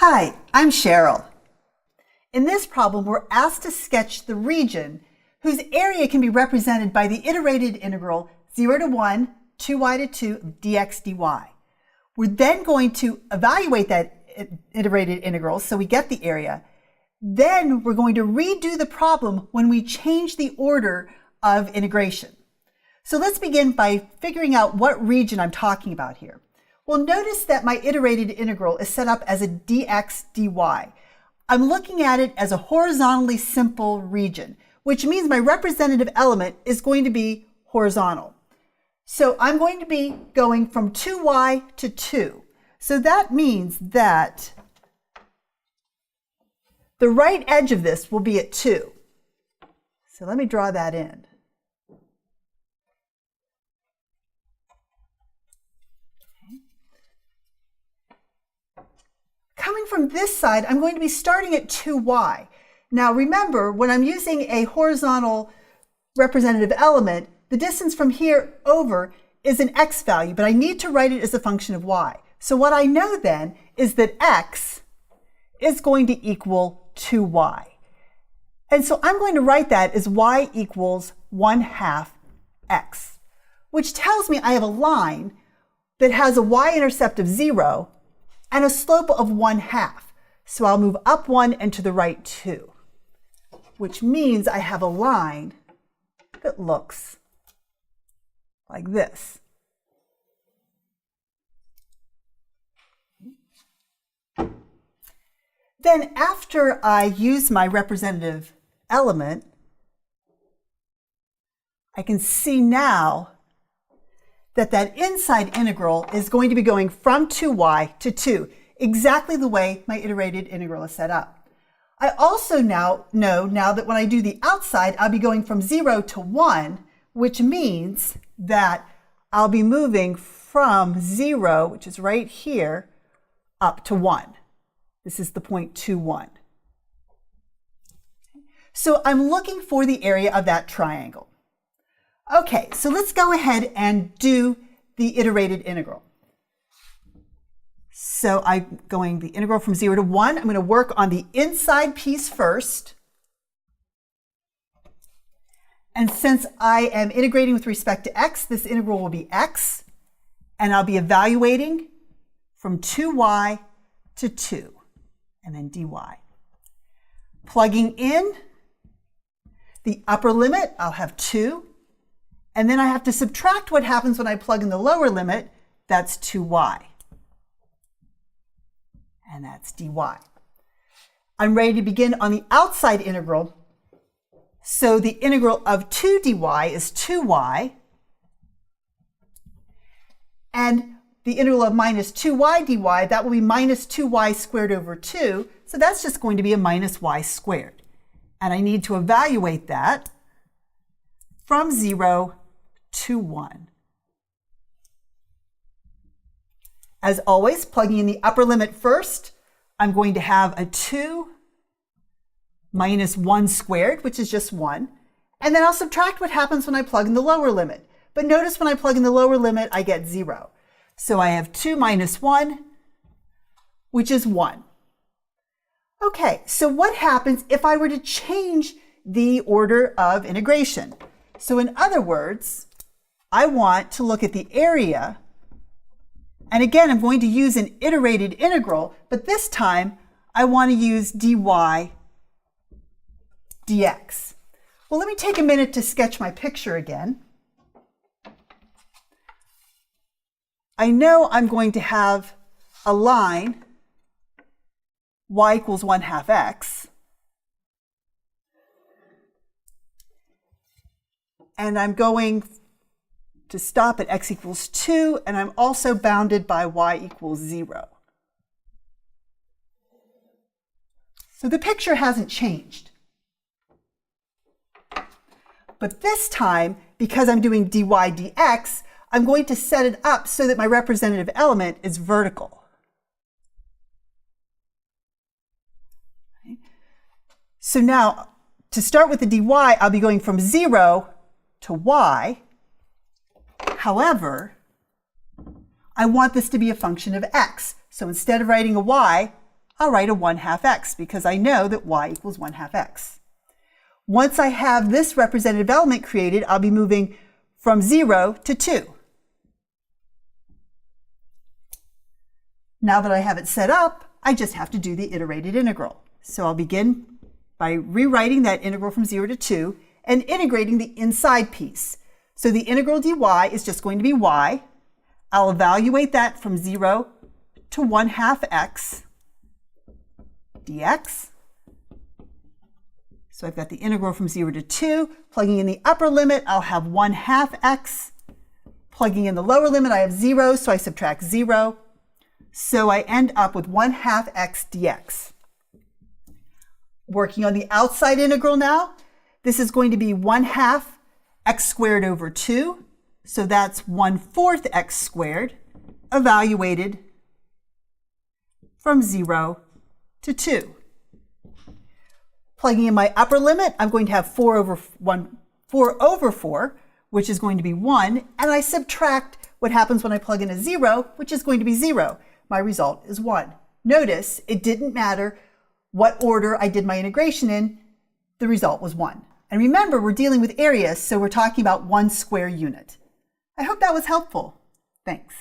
Hi, I'm Cheryl. In this problem, we're asked to sketch the region whose area can be represented by the iterated integral 0 to 1, 2y to 2 dx dy. We're then going to evaluate that iterated integral so we get the area. Then we're going to redo the problem when we change the order of integration. So let's begin by figuring out what region I'm talking about here. Well, notice that my iterated integral is set up as a dx dy. I'm looking at it as a horizontally simple region, which means my representative element is going to be horizontal. So I'm going to be going from 2y to 2. So that means that the right edge of this will be at 2. So let me draw that in. Coming from this side, I'm going to be starting at 2y. Now remember, when I'm using a horizontal representative element, the distance from here over is an x value, but I need to write it as a function of y. So what I know then is that x is going to equal 2y. And so I'm going to write that as y equals 1/2 x, which tells me I have a line that has a y-intercept of 0 and a slope of 1/2. So I'll move up 1 and to the right 2, which means I have a line that looks like this. Then after I use my representative element, I can see now that inside integral is going to be going from 2y to 2, exactly the way my iterated integral is set up. I also now know that when I do the outside, I'll be going from 0 to 1, which means that I'll be moving from 0, which is right here, up to 1. This is the point 2, 1. So I'm looking for the area of that triangle. Okay, so let's go ahead and do the iterated integral. So I'm going the integral from 0 to 1. I'm going to work on the inside piece first. And since I am integrating with respect to x, this integral will be x. And I'll be evaluating from 2y to 2, and then dy. Plugging in the upper limit, I'll have 2. And then I have to subtract what happens when I plug in the lower limit. That's 2y. And that's dy. I'm ready to begin on the outside integral. So the integral of 2 dy is 2y. And the integral of minus 2y dy, that will be minus 2y squared over 2. So that's just going to be a minus y squared. And I need to evaluate that from 0 to 1. As always, plugging in the upper limit first, I'm going to have a 2 minus 1 squared, which is just 1. And then I'll subtract what happens when I plug in the lower limit. But notice when I plug in the lower limit, I get 0. So I have 2 minus 1, which is 1. Okay, so what happens if I were to change the order of integration? So in other words, I want to look at the area, and again, I'm going to use an iterated integral, but this time I want to use dy dx. Well, let me take a minute to sketch my picture again. I know I'm going to have a line y equals 1/2 x. And I'm going to stop at x equals 2, and I'm also bounded by y equals 0. So the picture hasn't changed. But this time, because I'm doing dy dx, I'm going to set it up so that my representative element is vertical. Okay. So now, to start with the dy, I'll be going from 0 to y. However, I want this to be a function of x. So instead of writing a y, I'll write a 1/2 x because I know that y equals 1/2 x. Once I have this representative element created, I'll be moving from 0 to 2. Now that I have it set up, I just have to do the iterated integral. So I'll begin by rewriting that integral from 0 to 2 and integrating the inside piece. So the integral dy is just going to be y. I'll evaluate that from 0 to 1/2 x dx. So I've got the integral from 0 to 2. Plugging in the upper limit, I'll have 1/2 x. Plugging in the lower limit, I have 0, so I subtract 0. So I end up with 1/2 x dx. Working on the outside integral now, this is going to be 1/2 x squared over 2. So that's 1/4 x squared, evaluated from 0 to 2. Plugging in my upper limit, I'm going to have 4 over 4, which is going to be 1, and I subtract what happens when I plug in a 0, which is going to be 0. My result is 1. Notice it didn't matter what order I did my integration in, the result was 1. And remember, we're dealing with area, so we're talking about 1 square unit. I hope that was helpful. Thanks.